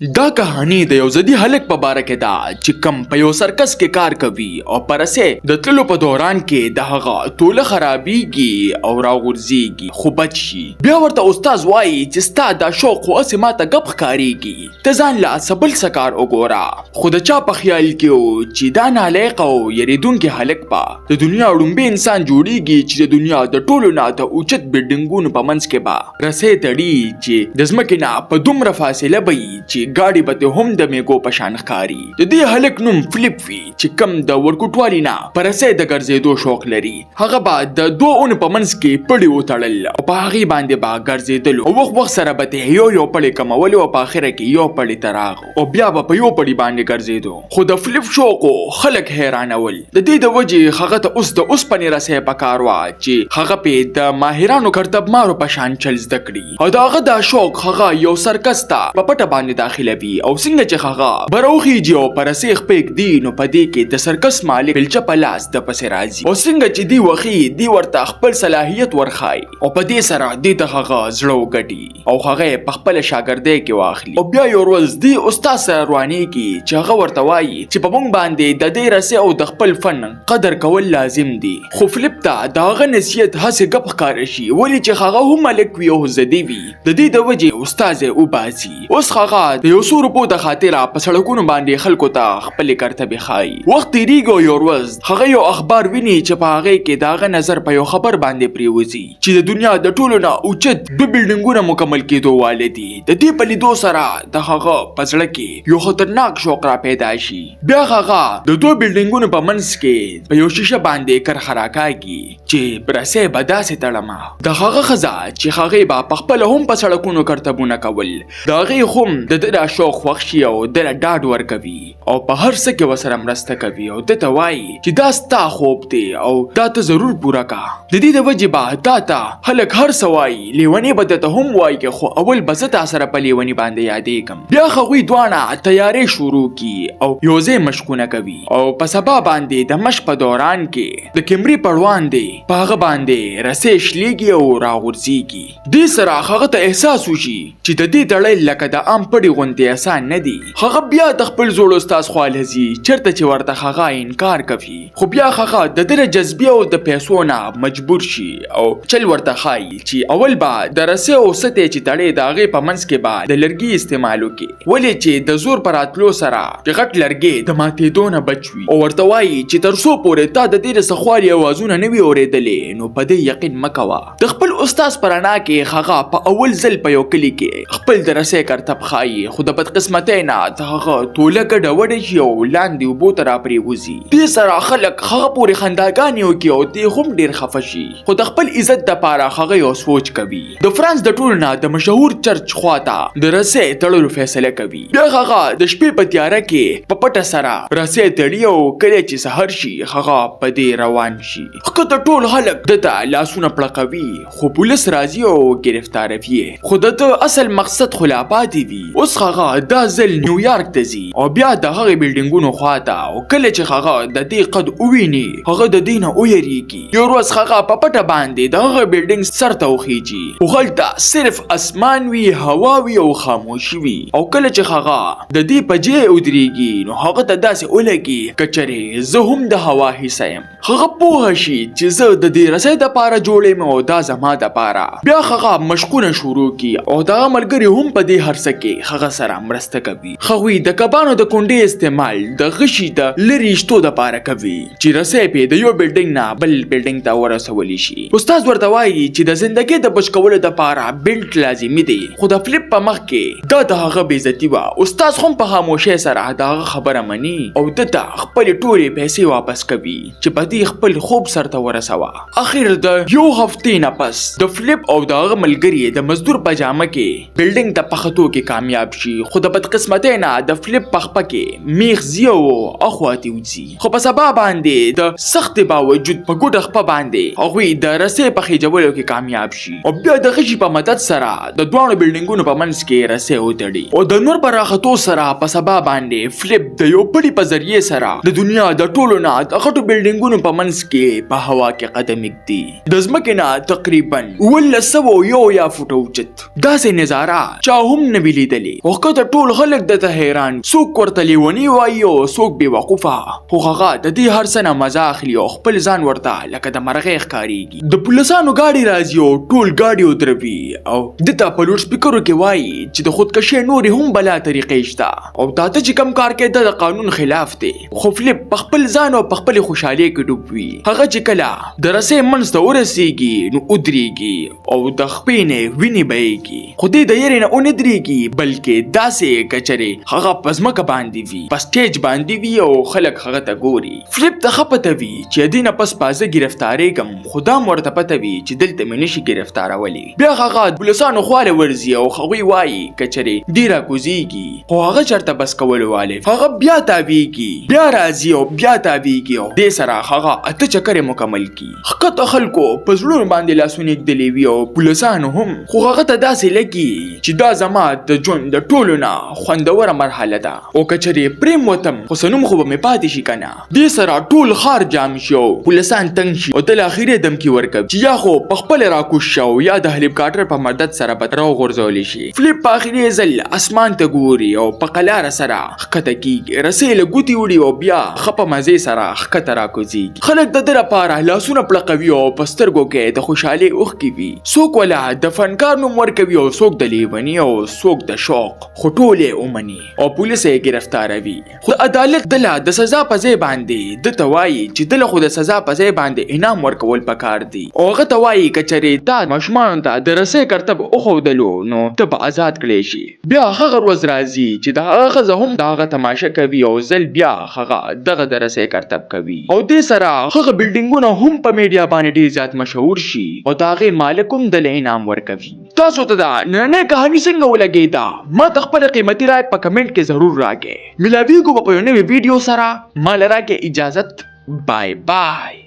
دا کہانی د یو زدي هلک په باره کې ده چې کم په یو سرکس کې کار کوي او پرسه د تللو په دوران کې د هغه توله خرابېږي او راغورځېږي خو بچ شي. بیا ورته استاد وایي چې ستا دا شوق خو هسې ماته ګپ ښکارېږي، ته ځان له څه بل څه کار وګوره. خو د چا په خیال کې و چې دا نالایق او یریدونکی هلک به د دنیا ړومبی انسان جوړېږي چې د دنیا د ټولو نه د اوچت بلډینګونو په منځ کې به رسۍ تړي چې د ځمکې نه په دومره فاصله به وي چې ګاډي به هم د میګو په شان ښکاري. د دې هلک نوم فلیپ وي چې کم د ورکوټوالي نه په رسۍ د ګرځېدو شوق لري. هغه به د دوه اونو په منځ کې پړي وتړل او په هغې باندې به ګرځېدلو او وخت سره به ته یو پړی کمولو او په اخره کې یو پړی ته راغو او بیا به په یو پړي باندې ګرځېدو. خو د فلیپ شوق خلک حیرانول. د دې د وجې هغه ته اوس د اوسپنې رسۍ په کار وه چې هغه پې د ماهرانو کرتبمارو په شان چل زده کړي او د هغه دا شوق هغه یو سرکس ته په پټه باندې داخلوي او څنګه چې هغه براوخیږي او په رسۍ خپېږدي نو په دې کې د سرکس مالک بلچه په لاس د پسې راځي او څنګه چې دی وخي دی ورته خپل صلاحیت ورښایي او په دې سره دې ته هغه زړه وګټي او هغه یې په خپله شاګردۍ کې واخلي. او بیا یو ورځ دی استاد سره روانېږي چې هغه ورته وایي چې په موږ باندې د دې رسۍ او د خپل فن قدر کول لازم دي. خو فلیپ ته د هغه نصیحت هسې ګپ ښکاره شي ولې چې هغه هم ملک وي او زدي وي. د دې د وجې استاد یې وباسي. اوس هغه د یو څو روپو د خاطره په سړکونو باندې خلکو ته خپلې کرتبې ښایي. وخت تېرېږي او یو ورځ هغه یو اخبار ویني چې په هغې کې د هغه نظر په یو خبر باندې پرېوځي چې د دنیا د ټولو نه اوچت دوه بلډینګونه مکمل کېدو واله دي. د دې په لیدو سره د هغه په زړه کې یو خطرناک شوق را پیدا شي. بیا هغه د دوه بلډینګونو په منځ کې په یو شیشه باندې کرښه راکاږي چې رسۍ به داسې تړمه. د هغه ښځه چې هغې به په خپله هم په سړکونو کرتبونه کول د هغې هم د ده دا شوق خوښ شي او ده له ډاډ ورکوي او په هر څه کې ورسره مرسته کوي او ده ته وایي چې دا ستا خوب دی او دا ته ضرور پوره کا. د دې د وجې به تا ته خلک هر څه وایي، لیونی به درته هم وایي خو اول به زه تا سره په لیوني باندې یادېږم. بیا هغوی دواړه تیارې شروع کي او یو ځای مشقونه کوي او په سبا باندې د مشق په دوران کې د کیمرې پړوان دی په هغه باندې رسۍ شلېږي او راغورځېږي. دې سره هغه ته احساس وشي چې د دې تړل لکه د عام پړي غوندې اسان نه دي. هغه بیا د خپل زوړ استاد خواله ځي چېرته چې ورته هغه انکار کوي. خو بیا هغه د ده د جذبې او د پیسو نه مجبور شي او چل ورته ښایي چې اول به د رسۍ او ستې چې تړې د هغې په منځ کې به د لرګي استعمال وکړي ولې چې د زور په راتلو سره چې غټ لرګی د ماتېدو نه بچ وي او ورته وایي چې تر څو پورې تا د دې د سخوالي اوازونه نه وي اورېدلې نو په دې یقین مه کوه. د خپل استاد په رڼا کې هغه په اول ځل په یو کلي کې خپل د رسۍ کرتب ښایي خو د بدقسمتۍ نه د هغه توله ګډه وډه شي او لاندې اوبو ته راپرېوځي. دې سره خلک هغه پورې خنداګانې وکړي او دې هم ډېر خفه شي خو د خپل عزت دپاره هغه یو سوچ کوي. د فرانس د ټولو نه د مشهور چرچ خواته د رسۍ تړلو فیصله کوي. بیا هغه د شپې په تیاره کې په پټه سره رسۍ تړي او کله چې سحر شي هغه په دې روان شي. ښکته ټول خلک ده ته لاسونه پړقوي خو پولیس راځي او ګرفتاروي خو د ده اصل مقصد خو لا پاتې وي. اوس هغه دا ځل نیویارک ته ځي او بیا د هغې بلډینګونو خواته او کله چې هغه د دې قد وویني هغه د دې نه ویریږي. یو ورځ هغه په پټه باندې د هغه بلډینګ سر ته وخیږي خو هلته صرف اسمان وي، هوا وي او خاموشي وي. او کله چې هغه د دې په ځای ودرېږي نو هغه ته داسې ولګي که چېرې زه هم د هوا حصه یم. هغه پوه شي چې زه د دې رسۍ دپاره جوړ یم او دا زما دپاره. بیا هغه مشقونه شروع کي او د هغه ملګري هم په دې هر څه کې هغه سره مرسته کوي. هغوی د کبانو د کونډې استعمال د غشي د لرې ایشتو دپاره کوي چې رسۍ پې د یو بلډینګ نه بل بلډینګ ته ورسولی شي. استاد ورته وایي چې د زندګۍ د بچ کولو دپاره بیلټ لازمي دی خو د فلیپ په مخ کې دا د هغه بېعزتي وه. استاد هم په خاموشۍ سره د هغه خبره مني او ده ته خپلې ټولې پیسې واپس کوي چې په دې خپل خوب سرته ورسوه. اخر د یو هفتې نه پس د فلیپ او د هغه ملګري د مزدور په جامه کې بلډینګ ته په ختو کې کامیاب شي خو د بدقسمتۍ نه د فلیپ په خپه کې میخ ځي او اخواتې وځي. خو په سبا باندې د سختې باوجود په ګوډه خپه باندې هغوی د رسۍ په خېجولو کې کامیاب شي او بیا د غشي په مدد سره د دواړو بلډینګونو په منځ کې رسۍ وتړي او د نور په راختو سره په سبا باندې فلیپ د یو پړي په ذریعې سره د دنیا د ټولو نه د غټو بلډینګونو په منځ کې په هوا کې قدم ایږدي. د ځمکې نه تقریبا 1901 فوټه اوچت داسې نظاره چا هم نه وي لیدلې. او کته ټول خلک دته حیران، څوک ورته لیونی وایي او څوک بې وقوفه، خو هغه د دې هر څه نه مزه اخلي او خپل ځان ورته لکه د مرغۍ ښکارېږي. د پولیسانو ګاډي راځي او ټول ګاډي ودروي او دته په لوډ سپیکرو کې وایي چې د خودکشۍ نورې هم بلا طریقې شته او تا ته چې کم کار کوي د قانون خلاف دی. خو فلیپ په خپل ځان او په خپلې خوشحالۍ کې ډوب وي. هغه چې کله د رسۍ منځ ته ورسېږي نو ودرېږي او د خپې نه وینې بهېږي، خو دې د یېرې نه ونه درېږي بلکې داسې که چېرې هغه په ځمکه باندې وي، په سټیج باندې وي او خلک هغه ته ګوري. فلیپ ته ښه پته وي چې دې نه پس پازه ګرفتارېږم، خو دا هم ورته پته وي چې دلته مې نشي ګرفتارولی. بیا هغه پولیسانو خواله ورځي او هغوی وایي که چېرې دې راکوزېږي، خو هغه چېرته بس کولو والی هغه بیا تاویږي، بیا راځي او بیا تاویږي او دې سره هغه اته چکرې مکمل کړي. ښکته خلکو په زړونو باندې لاسونه ایږدلې وي او پولیسانو هم، خو هغه ته داسې لګي چې دا زما د ژوند د ټولو نه خوندوره مرحله ده او که چېرې پرېم وتم خو څه نوم خو به مې پاتې شي که نه. دې سره ټول ښار جام شي او پولیسان تنګ شي او تل اخرې دمکي ورکوي چې یا خو پخپله راکوز شه او یا د هلیکاپټر په مدد سره به راوغورځولی شي. فلیپ په اخري ځل اسمان ته ګوري او په قلاره سره ښکته کېږي، رسۍ له ګوتې وړي او بیا ښه په مزې سره ښکته راکوزېږي. خلک د ده لپاره لاسونه پړقوي او په سترګو کې د خوشحالۍ اوښکې وي. څوک ولا د فنکار نوم ورکوي او څوک د لیوني او څوک د شوق، خو ټول یې ومني او پولیس یې ګرفتاروي. خو عدالت دله د سزا په ځای باندې ده ته وایي چې دله خو د سزا په ځای باندې انعام ورکول پکار دي او هغه ته وایي که چېرې تا ماشومانو ته د رسۍ کرتب وښودلو نو ته به آزاد کړی شي. بیا هغه ورځ راځي چې د هغه ښځه هم د هغه تماشه کوي او ځل بیا هغه دغه د رسۍ کرتب کوي او دې سره هغه بلډینګونه هم په میډیا باندې ډېر زیات مشهور شي او د هغې مالک هم دله انعام ورکوي. تاسو ته دا نننۍ کهاني څنګه ولګېده؟ ما ته خپله قیمتي رایه په کمنټ کې ضرور راکړئ. ملاویږو به په یو نوي ویډیو سره. ما له راکړئ اجازت. بای بای.